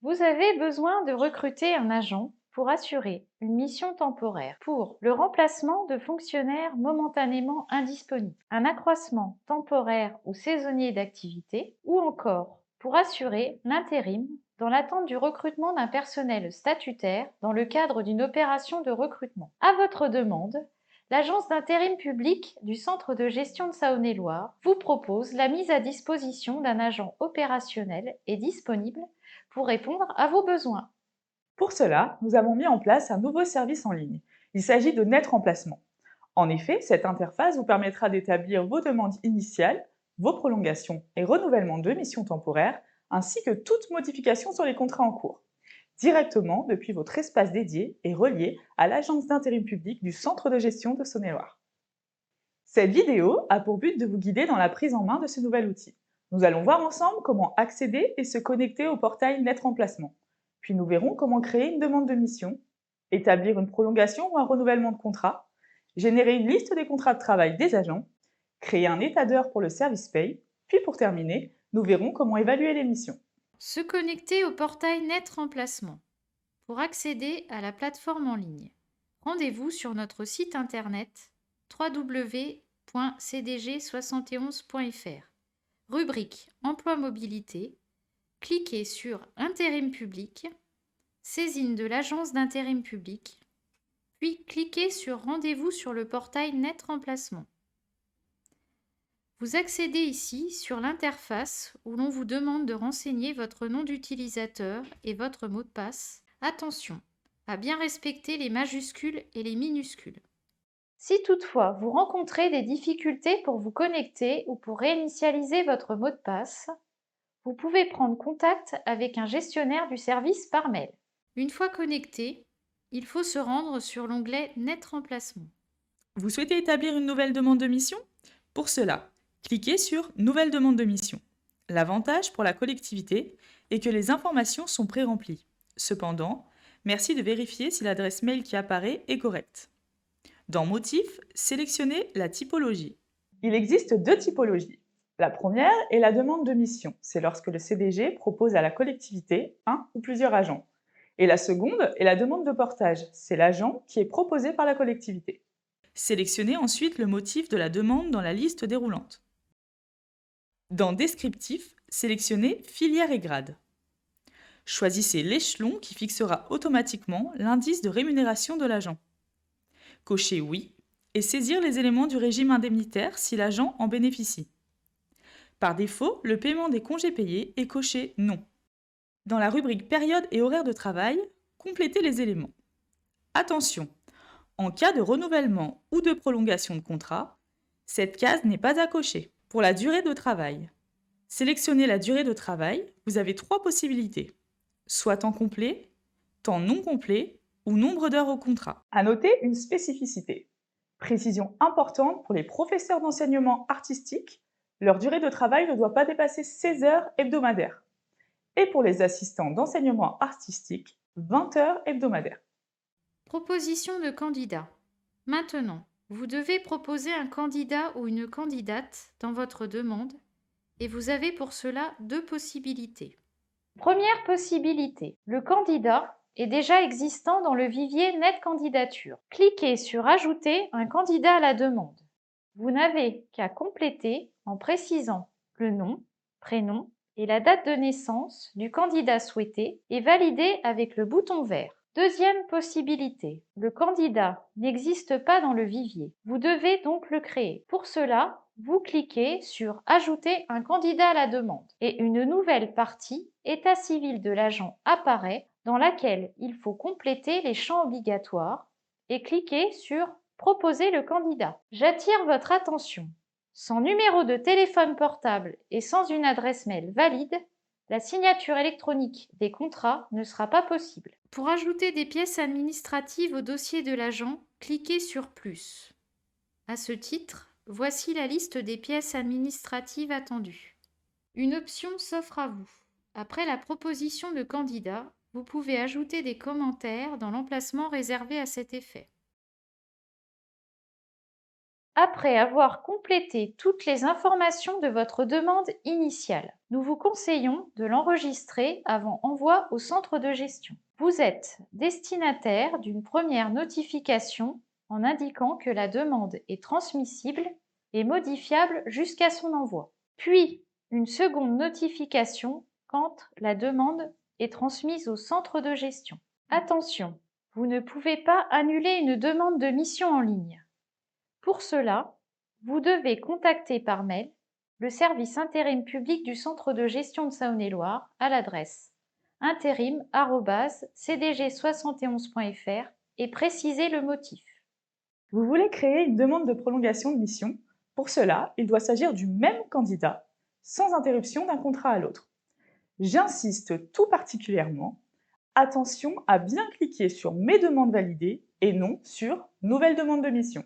Vous avez besoin de recruter un agent pour assurer une mission temporaire pour le remplacement de fonctionnaires momentanément indisponibles, un accroissement temporaire ou saisonnier d'activité, ou encore pour assurer l'intérim dans l'attente du recrutement d'un personnel statutaire dans le cadre d'une opération de recrutement. À votre demande, l'Agence d'intérim public du Centre de gestion de Saône-et-Loire vous propose la mise à disposition d'un agent opérationnel et disponible pour répondre à vos besoins. Pour cela, nous avons mis en place un nouveau service en ligne. Il s'agit de Net Remplacement. En effet, cette interface vous permettra d'établir vos demandes initiales, vos prolongations et renouvellements de missions temporaires, ainsi que toute modification sur les contrats en cours, directement depuis votre espace dédié et relié à l'Agence d'intérim public du Centre de gestion de Saône-et-Loire. Cette vidéo a pour but de vous guider dans la prise en main de ce nouvel outil. Nous allons voir ensemble comment accéder et se connecter au portail Net Remplacement. Puis nous verrons comment créer une demande de mission, établir une prolongation ou un renouvellement de contrat, générer une liste des contrats de travail des agents, créer un état d'heure pour le service paye, puis pour terminer, nous verrons comment évaluer les missions. Se connecter au portail Net Remplacement. Pour accéder à la plateforme en ligne, rendez-vous sur notre site internet www.cdg71.fr. Rubrique Emploi mobilité, cliquez sur Intérim public, saisine de l'Agence d'intérim public, puis cliquez sur Rendez-vous sur le portail Net Remplacement. Vous accédez ici sur l'interface où l'on vous demande de renseigner votre nom d'utilisateur et votre mot de passe. Attention à bien respecter les majuscules et les minuscules. Si toutefois vous rencontrez des difficultés pour vous connecter ou pour réinitialiser votre mot de passe, vous pouvez prendre contact avec un gestionnaire du service par mail. Une fois connecté, il faut se rendre sur l'onglet Net Remplacement. Vous souhaitez établir une nouvelle demande de mission? Pour cela, cliquez sur Nouvelle demande de mission. L'avantage pour la collectivité est que les informations sont pré-remplies. Cependant, merci de vérifier si l'adresse mail qui apparaît est correcte. Dans Motifs, sélectionnez la typologie. Il existe deux typologies. La première est la demande de mission. C'est lorsque le CDG propose à la collectivité un ou plusieurs agents. Et la seconde est la demande de portage. C'est l'agent qui est proposé par la collectivité. Sélectionnez ensuite le motif de la demande dans la liste déroulante. Dans Descriptif, sélectionnez Filière et grade. Choisissez l'échelon qui fixera automatiquement l'indice de rémunération de l'agent. Cochez Oui et saisir les éléments du régime indemnitaire si l'agent en bénéficie. Par défaut, le paiement des congés payés est coché Non. Dans la rubrique Période et horaire de travail, complétez les éléments. Attention, en cas de renouvellement ou de prolongation de contrat, cette case n'est pas à cocher. Pour la durée de travail, sélectionnez la durée de travail, vous avez trois possibilités. Soit temps complet, temps non complet ou nombre d'heures au contrat. À noter une spécificité. Précision importante pour les professeurs d'enseignement artistique, leur durée de travail ne doit pas dépasser 16 heures hebdomadaires. Et pour les assistants d'enseignement artistique, 20 heures hebdomadaires. Proposition de candidat. Maintenant, vous devez proposer un candidat ou une candidate dans votre demande et vous avez pour cela deux possibilités. Première possibilité, le candidat est déjà existant dans le vivier Net Candidature. Cliquez sur Ajouter un candidat à la demande. Vous n'avez qu'à compléter en précisant le nom, prénom et la date de naissance du candidat souhaité et valider avec le bouton vert. Deuxième possibilité, le candidat n'existe pas dans le vivier. Vous devez donc le créer. Pour cela, vous cliquez sur Ajouter un candidat à la demande et une nouvelle partie État civil de l'agent apparaît dans laquelle il faut compléter les champs obligatoires et cliquer sur Proposer le candidat. J'attire votre attention. Sans numéro de téléphone portable et sans une adresse mail valide, la signature électronique des contrats ne sera pas possible. Pour ajouter des pièces administratives au dossier de l'agent, cliquez sur Plus. À ce titre, voici la liste des pièces administratives attendues. Une option s'offre à vous. Après la proposition de candidat, vous pouvez ajouter des commentaires dans l'emplacement réservé à cet effet. Après avoir complété toutes les informations de votre demande initiale, Nous vous conseillons de l'enregistrer avant envoi au centre de gestion. Vous êtes destinataire d'une première notification en indiquant que la demande est transmissible et modifiable jusqu'à son envoi. Puis, une seconde notification quand la demande est transmise au centre de gestion. Attention, vous ne pouvez pas annuler une demande de mission en ligne. Pour cela, vous devez contacter par mail le service intérim public du centre de gestion de Saône-et-Loire à l'adresse intérim@cdg71.fr et préciser le motif. Vous voulez créer une demande de prolongation de mission. Pour cela, il doit s'agir du même candidat, sans interruption d'un contrat à l'autre. J'insiste tout particulièrement, attention à bien cliquer sur Mes demandes validées et non sur Nouvelle demande de mission.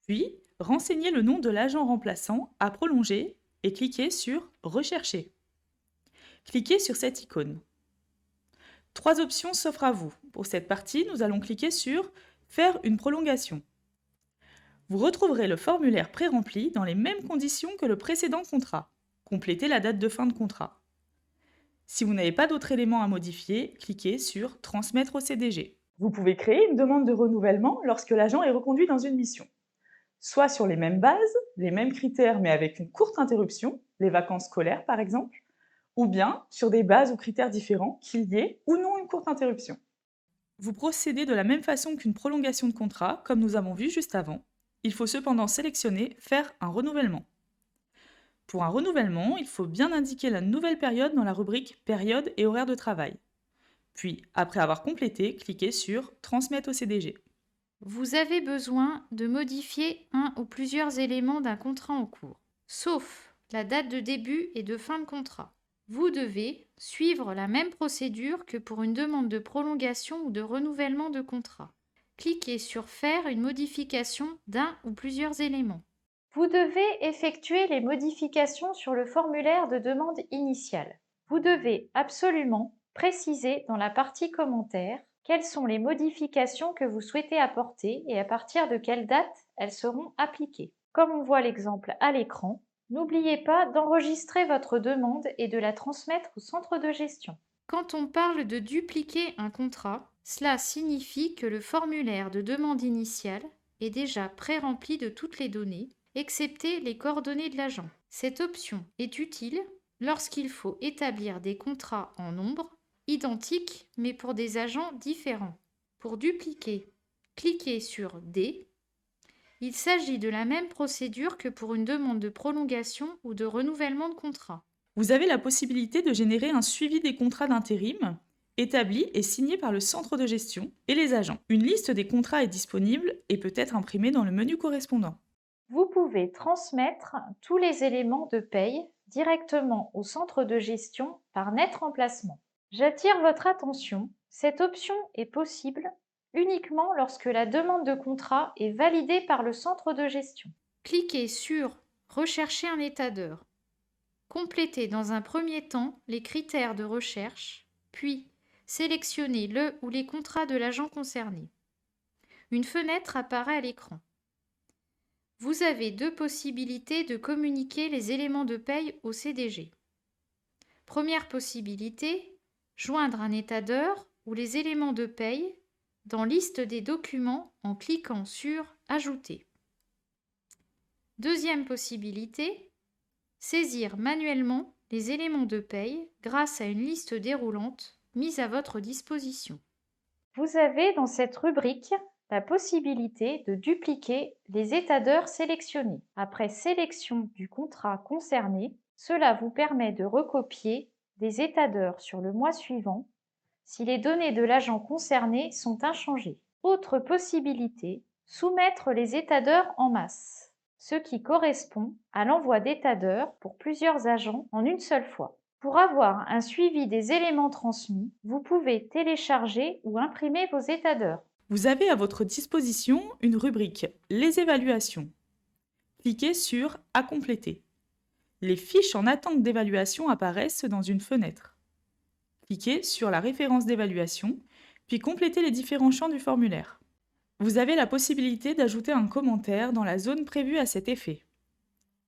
Puis, renseignez le nom de l'agent remplaçant à prolonger et cliquez sur Rechercher. Cliquez sur cette icône. 3 options s'offrent à vous. Pour cette partie, nous allons cliquer sur Faire une prolongation. Vous retrouverez le formulaire pré-rempli dans les mêmes conditions que le précédent contrat. Complétez la date de fin de contrat. Si vous n'avez pas d'autres éléments à modifier, cliquez sur Transmettre au CDG. Vous pouvez créer une demande de renouvellement lorsque l'agent est reconduit dans une mission. Soit sur les mêmes bases, les mêmes critères mais avec une courte interruption, les vacances scolaires par exemple, ou bien sur des bases ou critères différents qu'il y ait ou non une courte interruption. Vous procédez de la même façon qu'une prolongation de contrat, comme nous avons vu juste avant. Il faut cependant sélectionner Faire un renouvellement. Pour un renouvellement, il faut bien indiquer la nouvelle période dans la rubrique Période et horaire de travail. Puis, après avoir complété, cliquez sur Transmettre au CDG. Vous avez besoin de modifier un ou plusieurs éléments d'un contrat en cours, sauf la date de début et de fin de contrat. Vous devez suivre la même procédure que pour une demande de prolongation ou de renouvellement de contrat. Cliquez sur Faire une modification d'un ou plusieurs éléments. Vous devez effectuer les modifications sur le formulaire de demande initiale. Vous devez absolument préciser dans la partie commentaires quelles sont les modifications que vous souhaitez apporter et à partir de quelle date elles seront appliquées. Comme on voit l'exemple à l'écran, n'oubliez pas d'enregistrer votre demande et de la transmettre au centre de gestion. Quand on parle de dupliquer un contrat, cela signifie que le formulaire de demande initiale est déjà pré-rempli de toutes les données, excepté les coordonnées de l'agent. Cette option est utile lorsqu'il faut établir des contrats en nombre, identiques mais pour des agents différents. Pour dupliquer, cliquez sur D. Il s'agit de la même procédure que pour une demande de prolongation ou de renouvellement de contrat. Vous avez la possibilité de générer un suivi des contrats d'intérim établis et signés par le centre de gestion et les agents. Une liste des contrats est disponible et peut être imprimée dans le menu correspondant. Vous pouvez transmettre tous les éléments de paye directement au centre de gestion par net remplacement. J'attire votre attention, cette option est possible uniquement lorsque la demande de contrat est validée par le centre de gestion. Cliquez sur Rechercher un état d'heure. Complétez dans un premier temps les critères de recherche, puis sélectionnez le ou les contrats de l'agent concerné. Une fenêtre apparaît à l'écran. Vous avez 2 possibilités de communiquer les éléments de paye au CDG. Première possibilité, joindre un état d'heure ou les éléments de paye dans Liste des documents en cliquant sur Ajouter. Deuxième possibilité, saisir manuellement les éléments de paye grâce à une liste déroulante mise à votre disposition. Vous avez dans cette rubrique la possibilité de dupliquer les états d'heure sélectionnés. Après sélection du contrat concerné, cela vous permet de recopier des états d'heure sur le mois suivant si les données de l'agent concerné sont inchangées. Autre possibilité, soumettre les états d'heure en masse, ce qui correspond à l'envoi d'états d'heure pour plusieurs agents en une seule fois. Pour avoir un suivi des éléments transmis, vous pouvez télécharger ou imprimer vos états d'heure. Vous avez à votre disposition une rubrique Les évaluations. Cliquez sur À compléter. Les fiches en attente d'évaluation apparaissent dans une fenêtre. Cliquez sur la référence d'évaluation, puis complétez les différents champs du formulaire. Vous avez la possibilité d'ajouter un commentaire dans la zone prévue à cet effet.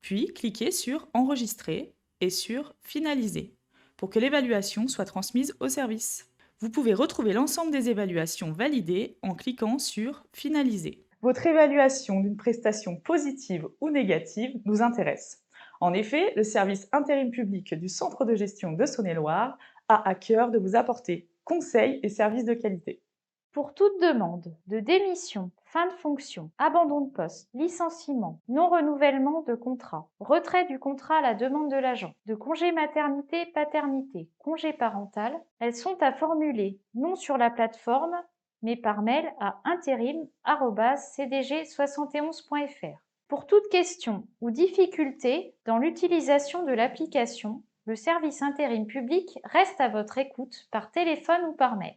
Puis cliquez sur Enregistrer et sur Finaliser pour que l'évaluation soit transmise au service. Vous pouvez retrouver l'ensemble des évaluations validées en cliquant sur Finaliser. Votre évaluation d'une prestation positive ou négative nous intéresse. En effet, le service intérim public du Centre de gestion de Saône-et-Loire a à cœur de vous apporter conseils et services de qualité. Pour toute demande de démission, fin de fonction, abandon de poste, licenciement, non-renouvellement de contrat, retrait du contrat à la demande de l'agent, de congé maternité-paternité, congé parental, elles sont à formuler non sur la plateforme, mais par mail à intérim@cdg71.fr. Pour toute question ou difficulté dans l'utilisation de l'application, le service intérim public reste à votre écoute par téléphone ou par mail.